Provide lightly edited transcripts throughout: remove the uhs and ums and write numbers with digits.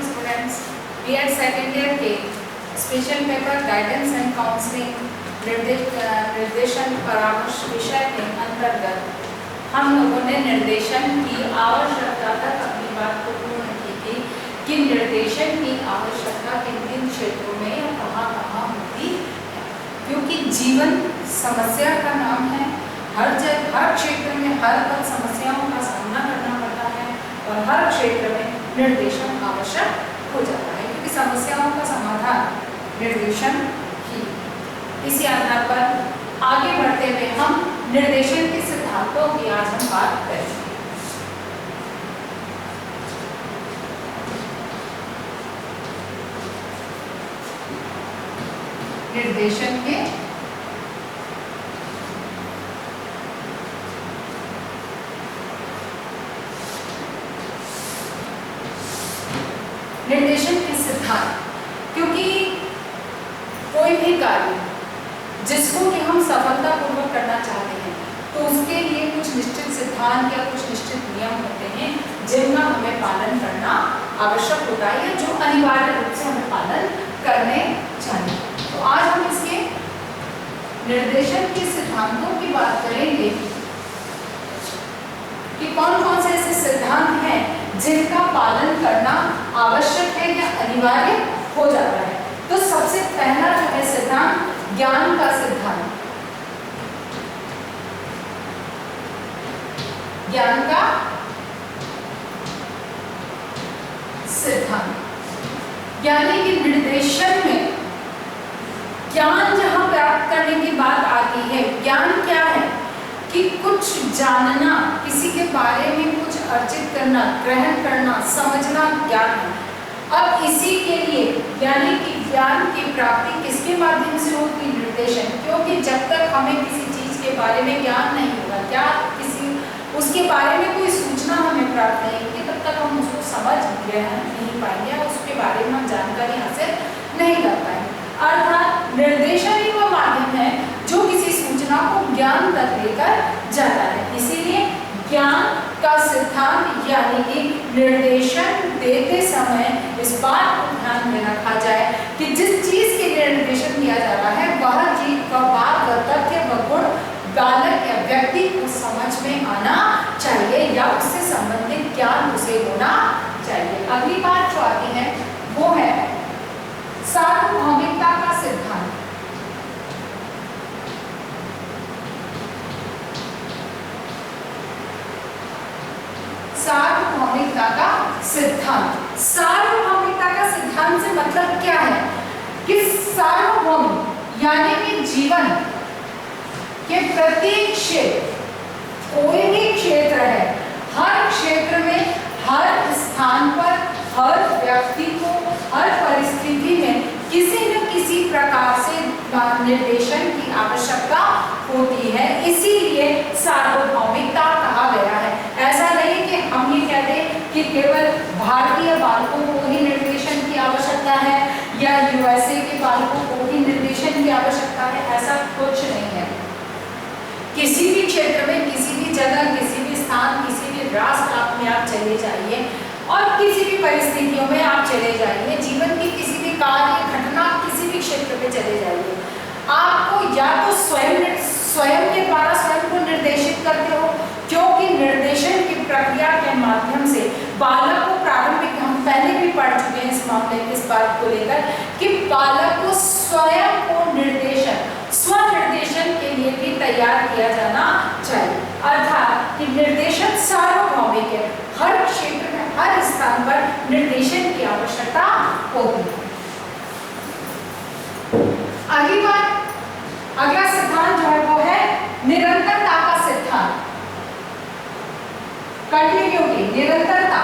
Students, BEd second year के special paper guidance and counselling निर्देशन परामर्श विषय के अंतर्गत हम लोगों ने निर्देशन की आवश्यकता तक अपनी बात को पूर्ण की थी कि निर्देशन की आवश्यकता किन किन क्षेत्रों में या कहाँ कहाँ होती है, क्योंकि जीवन समस्या का नाम है। हर क्षेत्र में हर पल समस्याओं का सामना करना पड़ता है और हर क्षेत्र में निर्देशन आवश्यक हो जाता है, क्योंकि समस्याओं का समाधान निर्देशन ही। इसी आधार पर आगे बढ़ते हुए हम निर्देशन के सिद्धांतों की आज हम बात करेंगे। निर्देशन के सिद्धांत, क्योंकि कोई भी कार्य जिसको कि हम सफलतापूर्वक करना चाहते हैं तो उसके लिए कुछ निश्चित सिद्धांत या कुछ निश्चित नियम होते हैं जिनका हमें पालन करना आवश्यक होता है या जो अनिवार्य रूप से हमें पालन करने चाहिए। तो आज हम इसके निर्देशन के सिद्धांतों की बात करेंगे कि कौन कौन से ऐसे सिद्धांत हैं जिनका पालन करना आवश्यक है या अनिवार्य हो जाता है। तो सबसे पहला जो है सिद्धांत, ज्ञान का सिद्धांत। ज्ञान का सिद्धांत यानी कि निर्देशन में ज्ञान जहां प्राप्त करने की बात आती है, ज्ञान क्या है कि कुछ जानना, किसी के बारे में कुछ अर्जित करना, ग्रहण करना, समझना ज्ञान है। अब इसी के लिए यानी कि ज्ञान की प्राप्ति किसके माध्यम से होगी? निर्देशन। क्योंकि जब तक हमें किसी चीज के बारे में ज्ञान नहीं होगा, क्या किसी उसके बारे में कोई सूचना हमें प्राप्त नहीं होगी, तब तक हम उसको समझ नहीं पाएंगे और उसके बारे में हम जानकारी हासिल नहीं कर पाएंगे। अर्थात निर्देशन ही वो माध्यम है जो किसी सूचना को ज्ञान तक लेकर जाता है। इसीलिए ज्ञान का सिद्धांत यानी कि निर्देशन देते समय इस बात को ध्यान में रखा जाए कि जिस चीज के लिए निर्देशन दिया जा रहा है वह चीज का बात, तथ्य व गुण बालक या व्यक्ति को समझ में आना चाहिए या उससे संबंधित ज्ञान उसे होना चाहिए। अगली बात जो आती है वो है सार्वभौमिकता का सिद्धांत। सार्वभौमिकता का सिद्धांत। सार्वभौमिकता का सिद्धांत से मतलब क्या है कि सार्वभौम यानी कि जीवन के प्रत्येक क्षेत्र, कोई भी क्षेत्र है, हर क्षेत्र में, हर स्थान पर, हर व्यक्ति को, हर परिस्थिति में किसी न किसी प्रकार से निर्देशन की आवश्यकता होती है। इसीलिए सार्वभौमिकता कहा गया है। ऐसा नहीं कि हम ये कहते कि केवल भारतीय बालकों को ही निर्देशन की आवश्यकता है या यूएसए के बालकों को ही निर्देशन की आवश्यकता है, ऐसा कुछ नहीं है। किसी भी क्षेत्र में, किसी भी जगह, किसी भी स्थान, किसी भी राष्ट्र में आप चले जाइए और किसी भी परिस्थितियों में आप चले जाइए, जीवन की किसी भी कार्य घटना, किसी भी क्षेत्र में चले जाइए, आपको या तो स्वयं के द्वारा स्वयं को निर्देशित करते हो, क्योंकि निर्देशन की प्रक्रिया के माध्यम से बालक को प्रारंभिक, हम पहले भी पढ़ चुके हैं इस मामले में, इस बात को लेकर कि बालक को स्वयं को निर्देशन, स्वनिर्देशन के लिए भी तैयार किया जाना चाहिए। अर्थात कि निर्देशन सार्वभौमिक है, हर क्षेत्र में, हर स्थान पर निर्देशन की आवश्यकता होगी। अगली बात, अगला सिद्धांत जो है वो है निरंतरता का सिद्धांत। कंटिन्यूटी, निरंतरता।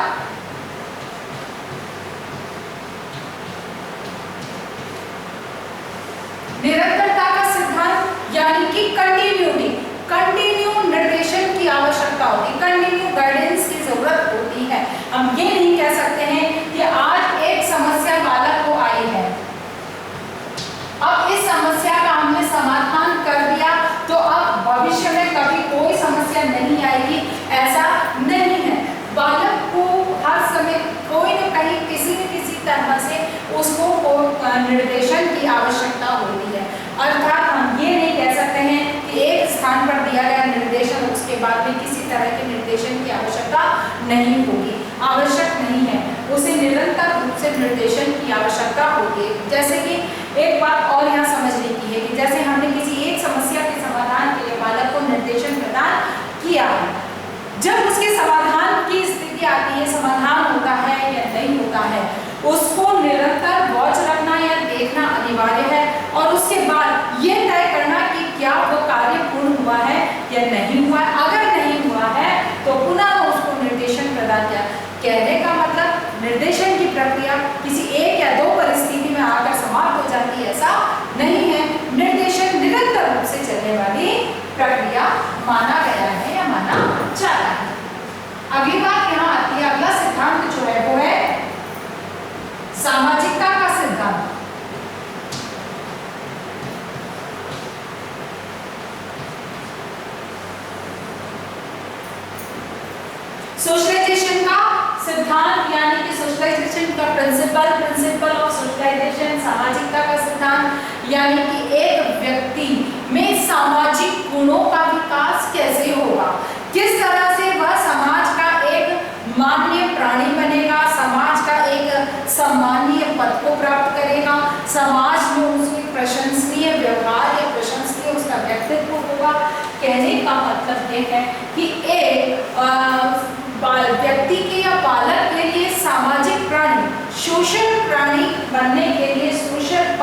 निरंतरता का सिद्धांत यानी कि कंटिन्यूटी, कंटिन्यू निर्देशन की आवश्यकता होती है, कंटिन्यू गाइडेंस की जरूरत होती है। हम ये नहीं कह सकते हैं कि आज एक समस्या बालक को आई है, अब इस समस्या का हमने समाधान कर दिया तो अब भविष्य में कभी कोई समस्या नहीं आएगी, ऐसा नहीं है। बालक को हर समय कोई न कहीं किसी न किसी आवश्यकता होती है। अर्थात हम ये नहीं कह सकते हैं कि एक स्थान पर दिया गया निर्देशन उसके बाद भी किसी तरह के निर्देशन की आवश्यकता नहीं होगी, आवश्यक नहीं है, उसे निरंतर रूप से निर्देशन की आवश्यकता होती है। जैसे कि एक बात और यहाँ समझने की है कि जैसे हमने किसी एक समस्या के समाधान के लिए बालक को निर्देशन प्रदान किया है, जब उसके समाधान की स्थिति आती है, समाधान होता है या नहीं होता है, उसको निरंतर वॉच रखना या देखना अनिवार्य है और उसके बाद ये तय करना कि क्या वो कार्य पूर्ण हुआ है या नहीं हुआ है। अगर नहीं हुआ है तो पुनः उसको निर्देशन प्रदान किया। कहने का मतलब निर्देशन की प्रक्रिया किसी एक या दो परिस्थिति में आकर समाप्त हो जाती है, ऐसा नहीं है। निर्देशन निरंतर रूप से चलने वाली प्रक्रिया माना गया है या माना जाता है। अगली बात यहाँ आती है, अगला सिद्धांत जो है वो है सामाजिकता का सिद्धांत। सोशलाइजेशन का सिद्धांत यानी कि सोशलाइजेशन का प्रिंसिपल ऑफ सोशलाइजेशन, सामाजिकता का सिद्धांत यानी कि एक व्यक्ति में सामाजिक गुणों का विकास कैसे होगा, किस तरह से वह समाज का एक माननीय प्राणी बनेगा, समाज का एक सम्मानीय पद को प्राप्त करेगा, समाज में उसकी प्रशंसनीय व्यवहार या प्रशंसनीय उसका व्यक्तित्व होगा। कहने का मतलब ये है कि एक व्यक्ति के या बालक के लिए सामाजिक प्राणी, सोशल प्राणी बनने के लिए, सोशल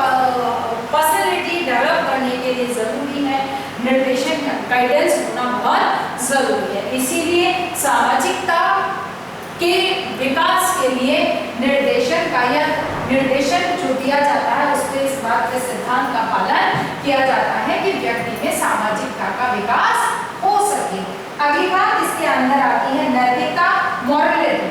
पर्सनैलिटी डेवलप करने के लिए जरूरी है निर्देशन का गाइडेंस होना बहुत जरूरी है। इसीलिए सामाजिकता के विकास के लिए निर्देशन का या निर्देशन जो दिया जाता है उसमें इस बात के सिद्धांत का पालन किया जाता है कि व्यक्ति में सामाजिकता का विकास हो सके। अगली बात इसके अंदर आती है नैतिकता, मॉरलिटी।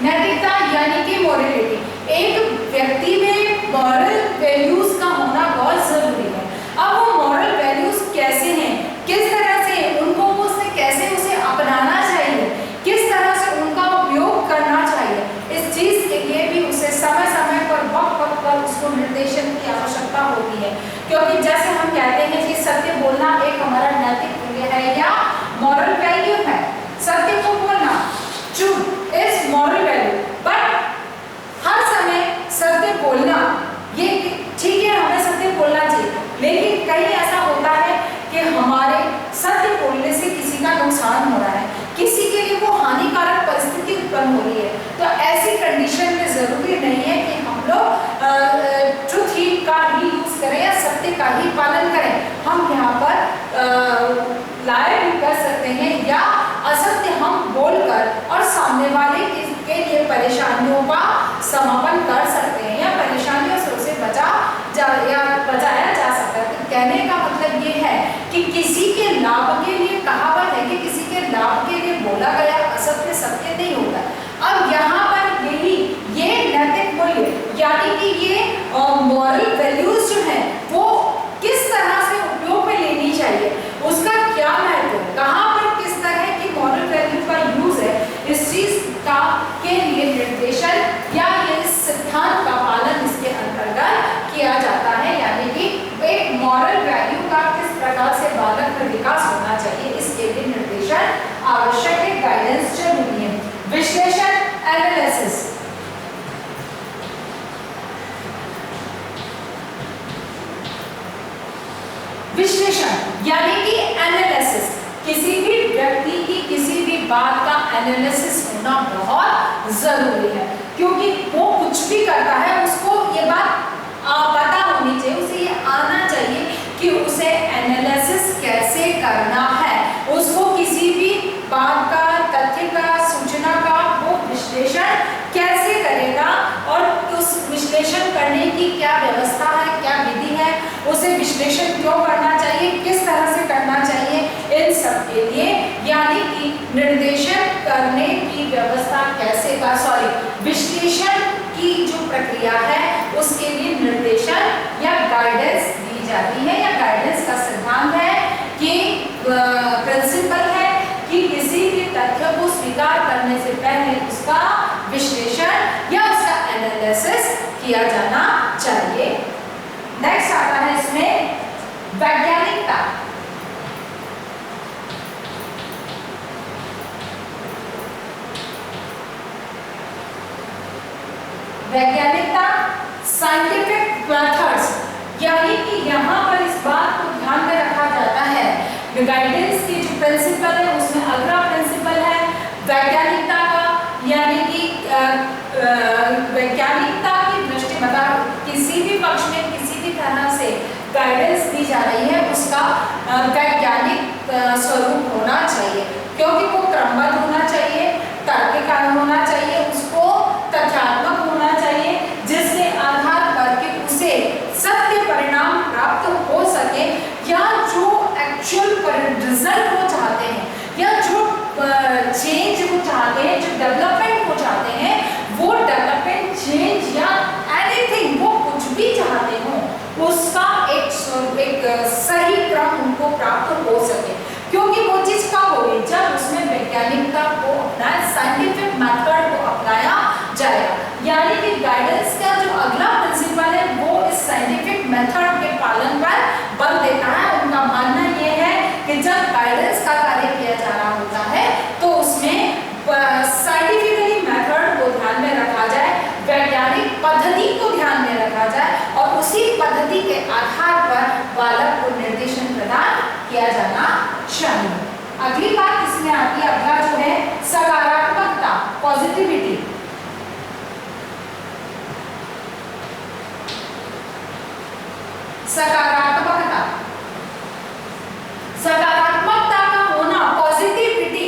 नैतिकता यानी कि मॉरलिटी, एक व्यक्ति में मॉरल वैल्यूज का होना बहुत जरूरी है। अब वो मॉरल वैल्यूज कैसे हैं, किस तरह से उनको उसने कैसे उसे अपनाना चाहिए, किस तरह से उनका उपयोग करना चाहिए, इस चीज के लिए भी उसे समय समय पर वक्त पर उसको निर्देशन की आवश्यकता होती है। क्योंकि जैसे हम कहते हैं कि सत्य बोलना एक हमारा नैतिक मूल्य है या मॉरल वैल्यू है, सत्य को बोलना, truth is moral value. But हर समय सत्य बोलना ये ठीक है, हमें सत्य बोलना चाहिए, लेकिन कहीं ऐसा होता है कि हमारे सत्य बोलने से किसी का नुकसान हो रहा है, किसी के लिए वो हानिकारक परिस्थिति उत्पन्न हो रही है, तो ऐसी कंडीशन में जरूरी नहीं है कि हम लोग ट्रुथ ही का ही यूज करें या सत्य का ही पालन करें। हम यहाँ पर लाए भी कर सकते हैं या असत्य हम बोलकर और सामने वाले के लिए परेशानियों का समापन कर सकते हैं या परेशानियों से उसे बचाया जा सकता है। तो कहने का मतलब ये है कि किसी के लाभ के लिए, कहावत है कि किसी के लाभ के लिए बोला गया असत्य सत्य नहीं होता। अब यहाँ पर ये नैतिक मूल्य यानी कि ये मॉरल वैल्यूज जो है वो किस तरह से उपयोग में लेनी चाहिए, उसका क्या महत्व है, कहाँ पर किस तरह की मॉरल वैल्यू का यूज है, इस चीज का के लिए निर्देशन या इस सिद्धांत का पालन इसके अंतर्गत किया जाता है। यानी कि एक मॉरल वैल्यू का किस प्रकार से बालक में विकास होना चाहिए, इसके लिए निर्देशन आवश्यक है, गाइडेंस जरूरी है। विश्लेषण, एनालिसिस। विश्लेषण यानी कि एनालिसिस, किसी भी व्यक्ति की किसी भी बात का एनालिसिस होना बहुत जरूरी है, क्योंकि वो कुछ भी करता है उसको ये बात पता होनी चाहिए, उसे ये आना चाहिए कि उसे एनालिसिस कैसे करना है, उसको किसी भी बात का, तथ्य का, सूचना का वो विश्लेषण कैसे करेगा और उस विश्लेषण करने की क्या व्यवस्था है, क्या विधि है, उसे विश्लेषण क्यों करना चाहिए, किस तरह से करना चाहिए, इन सब के लिए यानी कि निर्देशन करने की व्यवस्था कैसे विश्लेषण की जो प्रक्रिया है उसके लिए निर्देशन या गाइडेंस दी जाती है, या गाइडेंस का सिद्धांत है कि प्रिंसिपल है कि किसी भी तथ्य को स्वीकार करने से पहले उसका विश्लेषण या उसका एनालिसिस किया जाना चाहिए। नेक्स्ट आता है इसमें वैज्ञानिकता। वैज्ञानिकता, साइंटिफिक मेथड्स, यानी कि यहाँ पर इस बात को ध्यान में रखा जाता है, गाइडेंस की जो प्रिंसिपल है उसमें अगला प्रिंसिपल है वैज्ञानिकता का, यानी कि वैज्ञानिकता की दृष्टि मतलब किसी भी पक्ष में किसी भी तरह से गाइडेंस दी जा रही है उसका वैज्ञानिक स्वरूप होना चाहिए, क्योंकि वो क्रमबद्ध होना चाहिए, तर्ककाल होना चाहिए, उसको तथ्यात्मक होना चाहिए, जिसके आधार पर कि उसे सत्य परिणाम प्राप्त हो सके, या जो एक्चुअल रिजल्ट वो चाहते हैं या जो चेंज वो चाहते हैं, जो डेवलपमेंट वो चाहते हैं, वो डेवलपमेंट चेंज या एनीथिंग वो कुछ भी चाहते हो उसका एक सही क्रम उनको प्राप्त हो सके। क्योंकि वो चीज कब होगी, जब उसमें वैज्ञानिकता को अपनाया, साइंटिफिक मेथड को अपनाया जाएगा। यानी कि गाइडेंस का जो अगला प्रिंसिपल है वो इस साइंटिफिक मेथड के पालन पर बल देता है। उनका मानना ये है कि जब गाइडेंस का कार्य किया जा रहा होता है तो उसमें साइंटिफिकली मेथड को ध्यान में रखा जाए, वैज्ञानिक पद्धति को ध्यान में रखा जाए और उसी पद्धति के आधार पर बालक को निर्देशन प्रदान किया जाना चाहिए। अगली बात इसमें आती है, अगला जो है सकारात्मकता, पॉजिटिविटी। सकारात्मकता, सकारात्मकता का होना, पॉजिटिविटी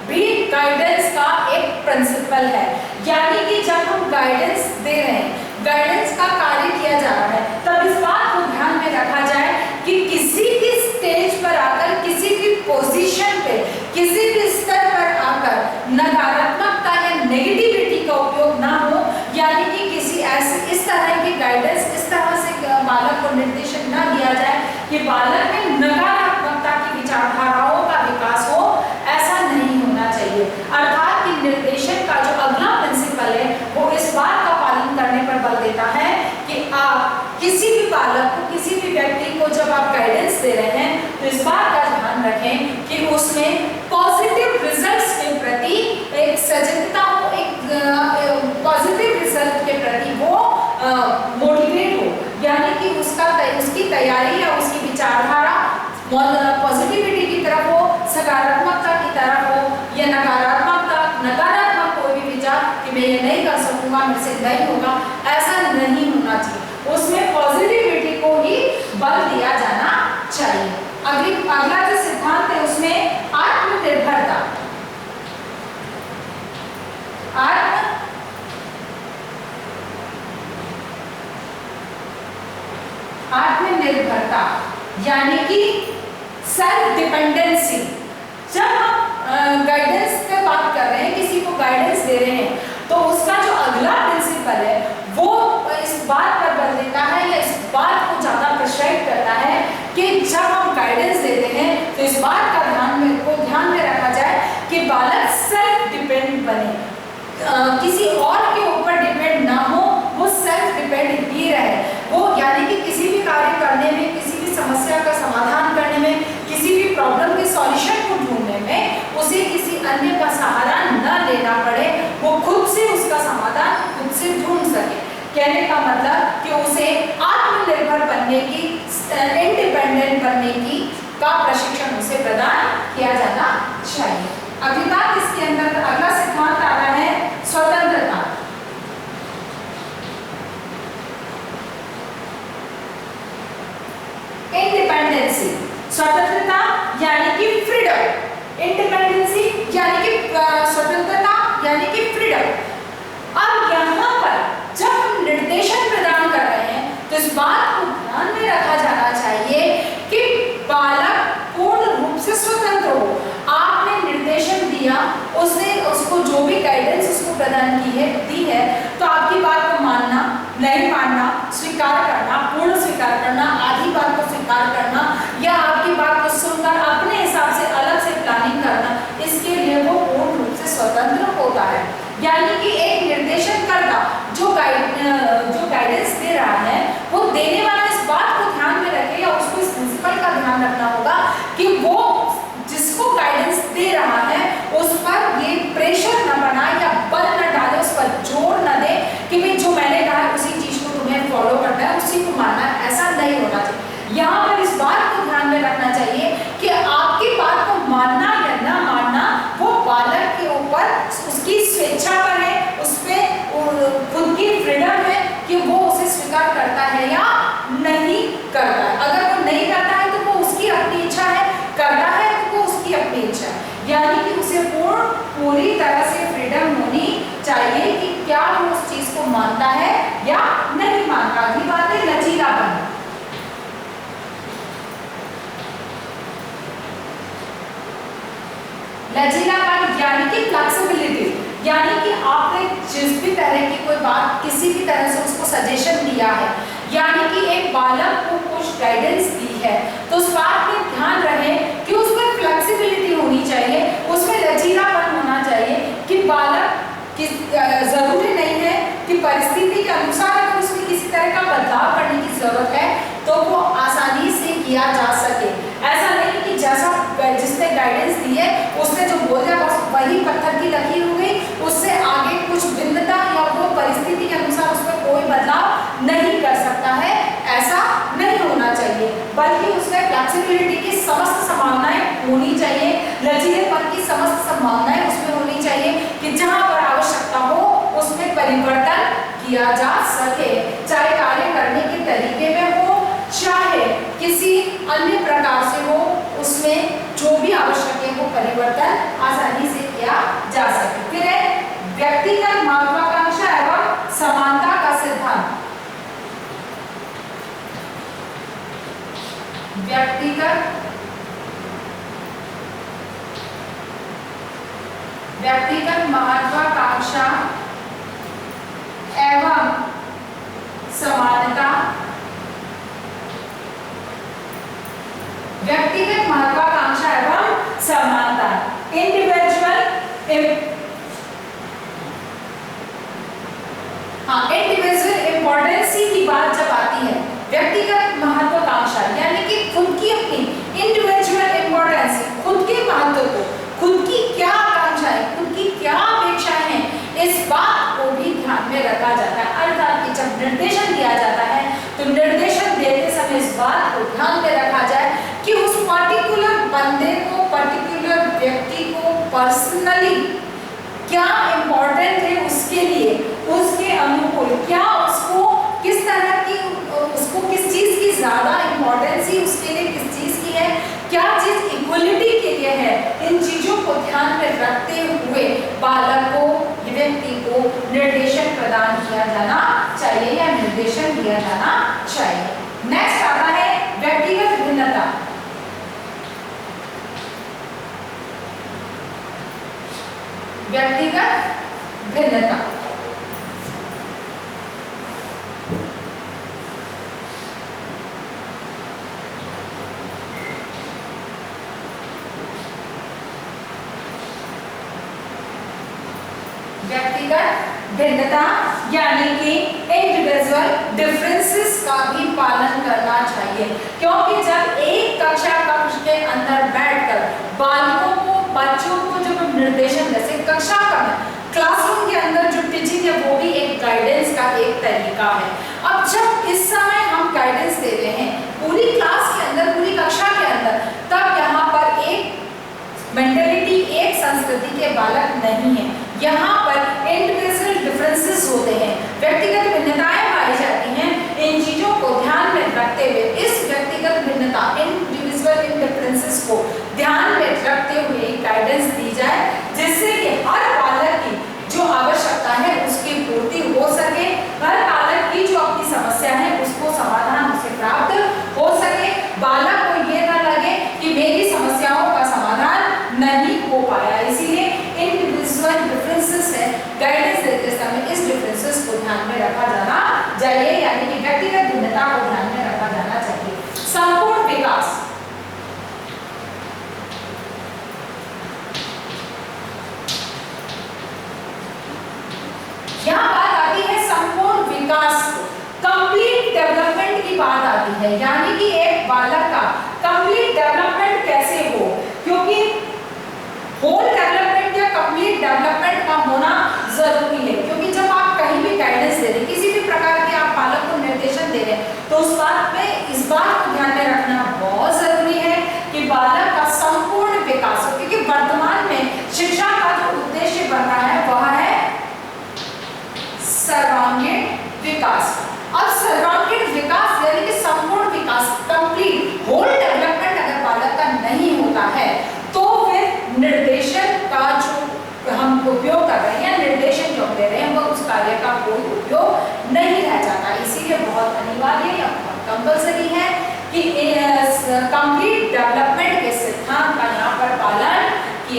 भी गाइडेंस का एक प्रिंसिपल है। यानी कि जब हम गाइडेंस दे रहे हैं, गाइडेंस का कार्य किया जा रहा है, तब इस बात को ध्यान में रखा जाए कि किसी भी स्टेज पर आकर, किसी भी पोजीशन पे, किसी भी स्तर पर आकर नकारात्मकता या नेगेटिविटी का उपयोग ना हो। यानी कि किसी ऐसे इस तरह की गाइडेंस, इस तरह से बालक को निर्देशन ना दिया जाए कि बालक में नकारात्मकता की विचारधाराओं का विकास हो, ऐसा नहीं होना चाहिए। अर्थात कि निर्देशन का जो अगला प्रिंसिपल है वो इस बात का पालन करने पर बल देता है कि आप किसी भी बालक को, किसी भी व्यक्ति को जब आप गाइडेंस दे रहे हैं तो इस बात का ध्यान रखें कि उसमें पॉजिटिव रिजल्ट्स के प्रति एक सजगता हो, एक पॉजिटिव रिजल्ट के प्रति वो मोटिवेट हो। यानी कि उसकी तैयारी या उसकी विचारधारा पॉजिटिविटी की तरफ हो, सकारात्मकता की तरफ हो, या नकारात्मक कोई भी विचार कि मैं ये नहीं कर सकूंगा, मुझसे नहीं होगा, ऐसा नहीं होना चाहिए। उसमें पॉजिटिविटी को ही बल दिया जाना चाहिए। अगला जो सिद्धांत है उसमें आत्मनिर्भरता, आत्मनिर्भरता यानी कि सेल्फ डिपेंडेंसी। जब हम गाइडेंस पे बात कर रहे हैं, किसी को गाइडेंस दे रहे हैं, तो उसका जो अगला प्रिंसिपल है वो इस बात पर बल देता है या इस बात को ज्यादा प्रोत्साहित करता है कि जब हम गाइडेंस देते हैं तो इस बात का ध्यान में रखा जाए कि बालक सेल्फ डिपेंड बने, किसी और के ऊपर डिपेंड ना हो, वो सेल्फ डिपेंड ही रहे। वो यानी कि किसी भी कार्य करने में, किसी भी समस्या का समाधान करने में, किसी भी प्रॉब्लम के सॉल्यूशन को ढूंढने में उसे किसी अन्य का सहारा न लेना पड़े, वो खुद से उसका समाधान खुद से ढूंढ सके। कहने का मतलब कि उसे आत्मनिर्भर बनने की, इंडिपेंडेंट बनने की का प्रशिक्षण उसे प्रदान किया जाना चाहिए। अगली बात इसके अंदर अगला सिद्धांत आ रहा है स्वतंत्रता। इंडिपेंडेंसी, स्वतंत्रता यानी कि फ्रीडम, इंडिपेंडेंसी यानी कि स्वतंत्रता यानी कि फ्रीडम। अब यहाँ पर जब हम निर्देशन प्रदान कर रहे हैं तो इस बात को ध्यान में रखा जाना चाहिए कि बालक पूर्ण रूप से स्वतंत्र हो। आपने निर्देशन दिया, उसको जो भी गाइडेंस उसको प्रदान दी है, तो आपकी बात को मानना, नहीं मानना, स्वीकार करना, पूर्ण स्वीकार करना, आधी बात को स्वीकार करना, या आपकी बात को सुनकर अपने हिसाब से अलग से प्लानिंग करना, यानी कि उसे पूरी तरह से फ्रीडम होनी चाहिए कि क्या वो उस चीज को मानता है या नहीं मानता। अगली बात है लचीलापन। लचीलापन यानी कि फ्लेक्सिबिलिटी, यानी कि आपने जिस भी तरह की कोई बात किसी भी तरह से उसको सजेशन दिया है, यानी कि एक बालक को कुछ गाइडेंस दी है, तो उस बात में ध्यान रहे कि उसमें फ्लेक्सिबिलिटी होनी चाहिए, उसमें लचीलापन होना चाहिए कि बालक की जरूरी नहीं है कि परिस्थिति के अनुसार अगर उसमें किसी तरह का बदलाव करने की जरूरत है तो वो आसानी से किया जा सके। ऐसा नहीं कि जैसा जिसने गाइडेंस दी है उसने जो बोल दिया बस वही पत्थर की लकीर हो गई, उससे आगे कुछ भिन्नता या वो परिस्थिति के अनुसार उसमें कोई बदलाव नहीं कर सकता है, ऐसा नहीं होना चाहिए। बल्कि उसमें फ्लेक्सिबिलिटी की समस्त संभावनाएं होनी चाहिए, लचीलेपन की समस्त संभावनाएं उसमें होनी चाहिए कि जहां पर आवश्यकता हो उसमें परिवर्तन किया जा सके, चाहे कार्य करने के तरीके में हो चाहे किसी अन्य प्रकार से हो, उसमें जो भी आवश्यक है वो परिवर्तन आसानी से किया जा सके। फिर है व्यक्तिगत महत्वाकांक्षा एवं समानता का सिद्धांत। व्यक्तिगत महत्वाकांक्षा एवं समानता। व्यक्तिगत महत्वाकांक्षा एवं समानता, इंडिविजुअल इम्पोर्टेंस की बात जब आती है, व्यक्तिगत महत्वाकांक्षा यानी कि खुद की अपनी इंडिविजुअल इम्पोर्टेंस, खुद के महत्व को, खुद की क्या आकांक्षा है, खुद की क्या अपेक्षाएं हैं, इस बात को भी ध्यान में रखा जाता है। अर्थात कि जब निर्देशन दिया जाता है तो निर्देशन देते समय इस बात को ध्यान में रखा जाए कि उस पर्टिकुलर बंदे को, पर्टिकुलर व्यक्ति को पर्सनली क्या इम्पोर्टेंट है उसके लिए, उसके अनुकूल क्या उसको किस तरह की, उसको किस चीज की ज्यादा इम्पोर्टेंस ही उसके लिए किस चीज की है, क्या चीज इक्वलिटी के लिए है, इन चीजों को ध्यान में रखते हुए बालक को, व्यक्ति को निर्देशन प्रदान किया जाना चाहिए या निर्देशन दिया जाना चाहिए। नेक्स्ट आता है व्यक्तिगत भिन्नता। व्यक्तिगत भिन्नता व्यक्तिगत भिन्नता यानी कि इंडिविजुअल डिफरेंसेस का भी पालन करना चाहिए, क्योंकि जब एक कक्ष के अंदर बैठकर बालकों को, बच्चों को जब निर्देशन, जैसे कक्षा का क्लासरूम के अंदर जो टीचिंग है वो भी एक गाइडेंस का एक तरीका है। अब जब इस समय हम गाइडेंस दे रहे हैं पूरी क्लास के अंदर, पूरी कक्षा के अंदर, तब यहाँ पर एक मेंटालिटी, एक संस्कृति के बालक नहीं है, यहाँ पर इंडिविजुअल डिफरेंसेस होते हैं, व्यक्तिगत भिन्नताएं पाई जाती हैं। इन चीजों को ध्यान में रखते हुए, इस व्यक्तिगत भिन्नता, इंडिविजुअल डिफरेंसेस को ध्यान में रखते हुए गाइडेंस दी जाए, जिससे कि हर बालक की जो आवश्यकता है उसकी पूर्ति हो सके, हर बालक की जो अपनी समस्या है उसको समाधान उसे प्राप्त हो सके, बालक को ये ना लगे कि मेरी समस्याओं का समाधान नहीं हो पाया। इसीलिए इंडिविजुअल डिफरेंसेस है, गाइडेंस देते समय इस डिफरेंसेस को ध्यान में रखा जाना चाहिए, यानी कि व्यक्तिगत भिन्नता को ध्यान में रखा जाना चाहिए। संपूर्ण विकास, यहाँ बात आती है संपूर्ण विकास, कंप्लीट डेवलपमेंट की बात आती है, यानी कि एक बालक का कंप्लीट डेवलपमेंट कैसे हो, क्योंकि होल डेवलपमेंट या कंप्लीट डेवलपमेंट का होना जरूरी है। क्योंकि जब आप कहीं भी गाइडेंस दे रहे हैं, किसी भी प्रकार के आप बालक को निर्देशन दे रहे हैं, तो उस बात में, इस बात को ध्यान में रखना बहुत जरूरी है कि बालक का संपूर्ण विकास हो, क्योंकि वर्तमान में शिक्षा का जो उद्देश्य बन रहा है वह है सर्वांगीण विकास। अब सर्वांगीण विकास यानी कि संपूर्ण विकास, कंप्लीट होल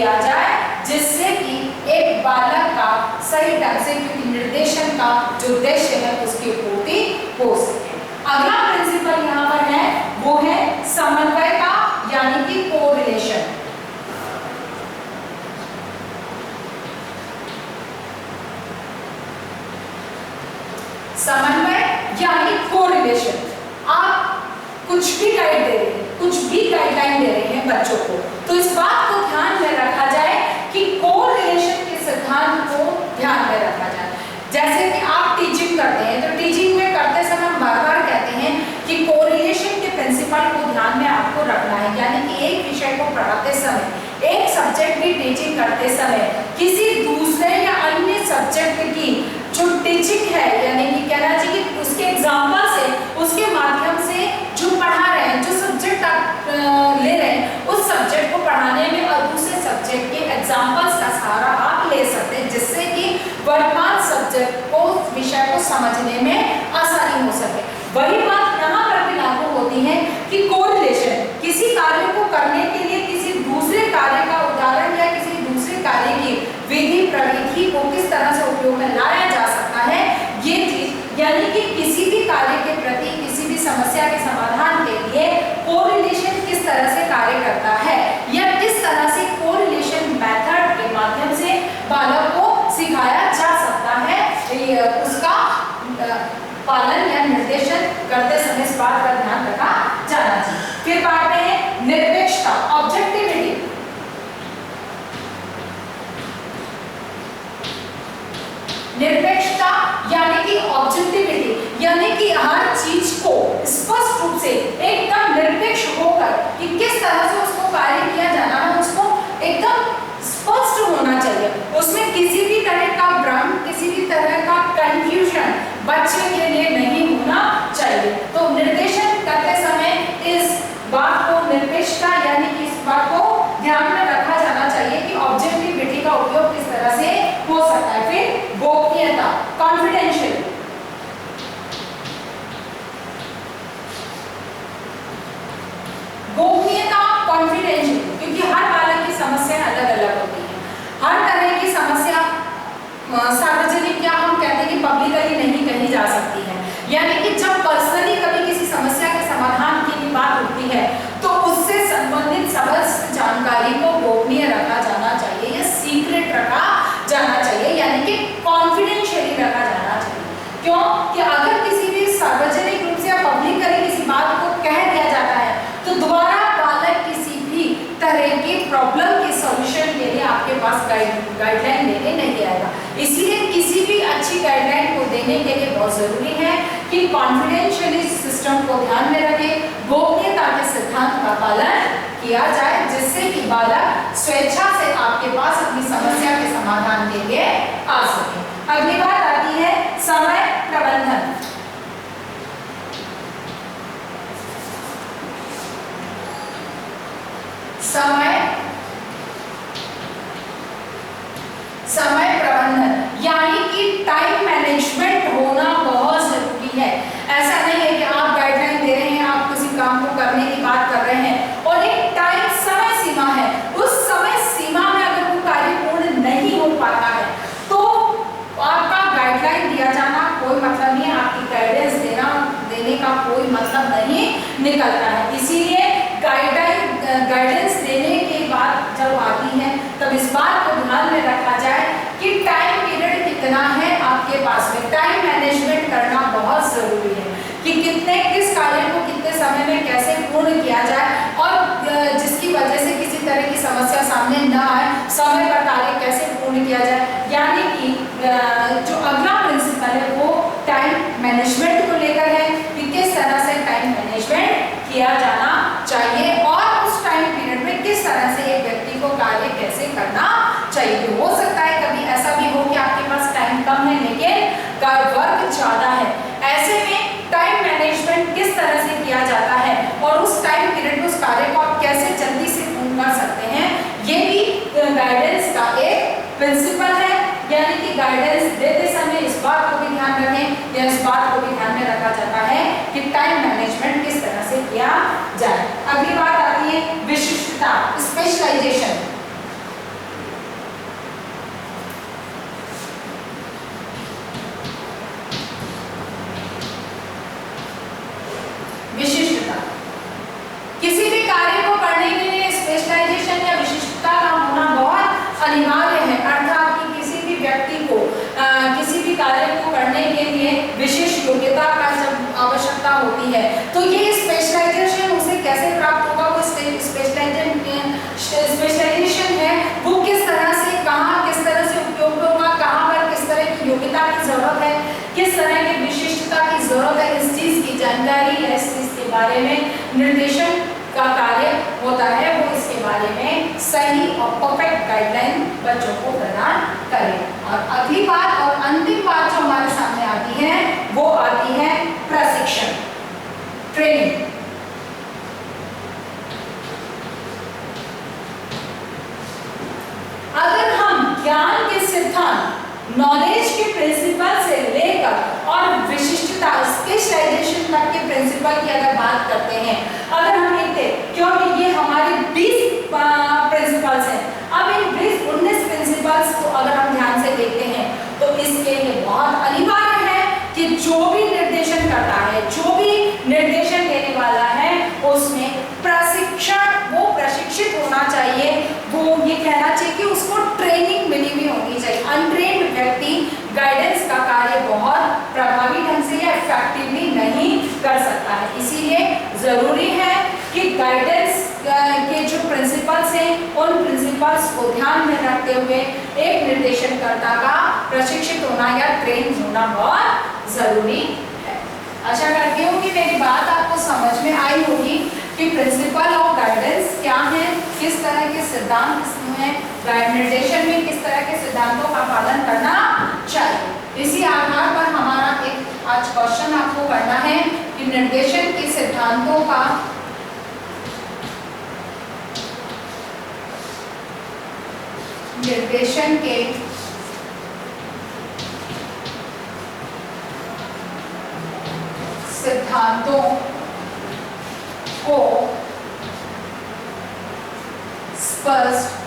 किया जाए, जिससे कि एक बालक का सही ढंग से, क्योंकि निर्देशन का जो उद्देश्य है उसकी पूर्ति हो सके। अगला प्रिंसिपल यहाँ पर है वो है समन्वय का, यानी कि कोरिलेशन। समन्वय यानी कोरिलेशन। आप कुछ भी गाइड दे रहे हैं, कुछ भी गाइडलाइन दे रहे हैं बच्चों को, तो इस बात को ध्यान में रखा जाए कि कोरिलेशन के सिद्धांत को ध्यान में रखा जाए। जैसे कि आप टीचिंग करते हैं, तो टीचिंग में करते समय हम बार बार कहते हैं कि कोरिलेशन के प्रिंसिपल को ध्यान में आपको रखना है, यानी कि एक विषय को पढ़ाते समय, एक सब्जेक्ट की टीचिंग करते समय किसी दूसरे या अन्य सब्जेक्ट की जो टीचिंग है, यानी कि कहना चाहिए उसके एग्जाम्पल से, उसके माध्यम से जो पढ़ा रहे हैं, जो सब्जेक्ट आप ले रहे हैं, उस सब्जेक्ट को पढ़ाने में और दूसरे सब्जेक्ट के एग्जाम्पल्स का सहारा आप ले सकते हैं, जिससे कि वर्तमान सब्जेक्ट को, विषय को समझने में आसानी हो सके। वही बात यहाँ पर भी लागू होती है कि कोरिलेशन, किसी कार्य को करने के लिए किसी दूसरे कार्य का उदाहरण या किसी दूसरे कार्य की विधि प्रविधि को किस तरह से उपयोग में लाया जा सकता है, ये चीज, यानी कि किसी भी कार्य के प्रति, किसी भी समस्या के समाधान के लिए कोरिलेशन किस तरह से कार्य करता है, या किस तरह से कोरिलेशन मेथड के माध्यम से बालक को सिखाया जा सकता है, उसका पालन या निर्देशन करते समय इस बात का ध्यान रखा जाना चाहिए। फिर बात में है निरपेक्षता, ऑब्जेक्टिविटी। निरपेक्षता यानी कि ऑब्जेक्टिविटी, यानी कि हर चीज को स्पष्ट रूप से एकदम निरपेक्ष होकर कि किस तरह से उसको कार्य किया जाना है, उसको एकदम स्पष्ट होना चाहिए। उसमें किसी भी तरह का भ्रम, किसी भी तरह का कंफ्यूजन बच्चे के लिए नहीं होना चाहिए। तो निर्देशन करते समय इस बात को, निरपेक्षता यानी कि इस बात को ध्यान में रखा जाना चाहिए कि ऑब्जेक्टिविटी का उपयोग किस तरह से हो सकता है। फिर गोपनीयता, कॉन्फिडेंशियल। गोपनीयता, कॉन्फिडेंशियल, क्योंकि हर बालक की समस्या अलग अलग होती है। हर तरह की समस्या सार्वजनिक, क्या हम कहते हैं कि पब्लिकली नहीं कही जा सकती है, यानी कि जब पर्सनली कभी किसी समस्या के समाधान की बात उठती है तो उससे संबंधित समस्त जानकारी को गोपनीय रखा जाना चाहिए या सीक्रेट रखा जाना चाहिए, यानी कि कॉन्फिडेंशियली रखा जाना चाहिए। क्यों कि अगर किसी भी सार्वजनिक रूप से या पब्लिकली किसी बात को कह दिया जाता है तो दोबारा बालक किसी भी तरह की प्रॉब्लम के सॉल्यूशन के लिए आपके पास गाइडलाइन देने नहीं आएगा। इसलिए किसी भी अच्छी गाइडलाइन को देने के लिए बहुत जरूरी है कि कॉन्फिडेंशियली सिस्टम को ध्यान में रखें, गोपनीयता के सिद्धांत का पालन किया जाए, जिससे कि बालक स्वेच्छा से आपके पास अपनी समस्या के समाधान के लिए आ सके। अगली बात आती है समय प्रबंधन। समय प्रबंधन यानी कि टाइम मैनेजमेंट होना बहुत जरूरी है। ऐसा नहीं है कि आप गाइडलाइन दे रहे हैं, आप किसी काम को करने की बात कर रहे हैं और एक टाइम समय सीमा है, उस समय सीमा में अगर वो कार्य पूर्ण नहीं हो पाता है तो आपका गाइडलाइन दिया जाना कोई मतलब नहीं है, आपकी गाइडेंस देने का कोई मतलब नहीं निकलता है। इसीलिए गाइडेंस देने के बाद जब आती है तब इस बात को ध्यान में रखा जाए कि टाइम पीरियड कितना है आपके पास में। टाइम मैनेजमेंट करना बहुत जरूरी है कि किस कार्य को कितने समय में कैसे पूर्ण किया जाए और जिसकी वजह से किसी तरह की समस्या सामने न आए, समय पर कार्य कैसे पूर्ण किया जाए। यानी कि जो अगला प्रिंसिपल है वो टाइम मैनेजमेंट को लेकर है कि किस तरह से टाइम मैनेजमेंट किया जाना चाहिए और उस टाइम पीरियड में किस तरह से एक व्यक्ति को कार्य कैसे करना चाहिए। तो हो सकता है कभी ऐसा भी हो कि आपके पास टाइम कम है लेकिन वर्क ज्यादा है, ऐसे में टाइम मैनेजमेंट किस तरह से किया जाता है और उस टाइम पीरियड में उस कार्य को आप कैसे जल्दी से पूर्ण कर सकते हैं, ये भी गाइडेंस का एक प्रिंसिपल है। यानी कि गाइडेंस देते समय इस बात को भी ध्यान रखें या इस बात को भी ध्यान में रखा जाता है कि टाइम मैनेजमेंट किस तरह से किया जाए। अगली बात आती है विशिष्टता, स्पेशलाइजेशन। बारे में निर्देशन का कार्य होता है, वो इसके बारे में सही और परफेक्ट गाइडलाइन बच्चों को प्रदान करें। और अगली बात और अंतिम बात जो हमारे सामने आती है वो आती है प्रशिक्षण, ट्रेनिंग। अगर हम ज्ञान के सिद्धांत, नॉलेज के प्रिंसिपल से लेकर और विशिष्टता, स्पेशलाइजेशन तक के प्रिंसिपल की अगर बात करते हैं, अगर हम देखते, क्योंकि ये हमारे 20 प्रिंसिपल्स हैं, अब इन 19 प्रिंसिपल्स को अगर हम ध्यान से देखते हैं तो इसके लिए बहुत अनिवार्य है कि जो भी निर्देशन करता है, जो भी निर्देशन देने वाला है, उसमें प्रशिक्षण, वो प्रशिक्षित होना चाहिए, वो ये कहना चाहिए कि उसको ट्रेनिंग मिली हुई होनी चाहिए। अनट्रेन्ड व्यक्ति गाइडेंस का कार्य बहुत प्रभावी ढंग से या इफेक्टिवली नहीं कर सकता है। इसीलिए जरूरी है कि गाइडेंस के जो प्रिंसिपल्स हैं, उन प्रिंसिपल्स को ध्यान में रखते हुए एक निर्देशनकर्ता का प्रशिक्षित होना या ट्रेन होना बहुत जरूरी है। आशा करती हूँ कि मेरी बात आपको समझ में आई होगी कि प्रिंसिपल ऑफ गाइडेंस क्या है, किस तरह के सिद्धांत इसमें निर्देशन में किस तरह के सिद्धांतों का पालन करना चाहिए। इसी आधार पर हमारा एक आज क्वेश्चन आपको करना है कि निर्देशन के सिद्धांतों का निर्देशन के सिद्धांतों को स्पष्ट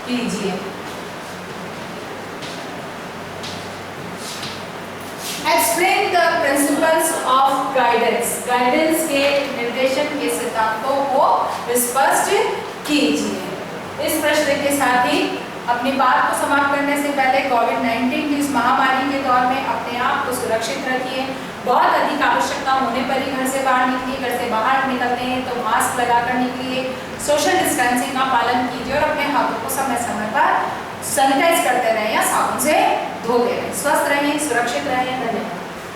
कीजिए। Explain the principles of guidance, guidance के निर्देशन के सिद्धांतों को स्पष्ट कीजिए। इस प्रश्न के साथ ही अपनी बात को समाप्त करने से पहले कोविड-19 की इस महामारी के दौर में अपने आप को सुरक्षित रखिए। बहुत अधिक आवश्यकता होने पर ही घर से बाहर निकलिए। घर से बाहर निकलते हैं तो मास्क लगाकर निकलिए, सोशल डिस्टेंसिंग का पालन कीजिए और अपने हाथों को समय समय पर सैनिटाइज करते रहें या साबुन से धोते रहें। स्वस्थ रहें, सुरक्षित रहें। धन्यवाद।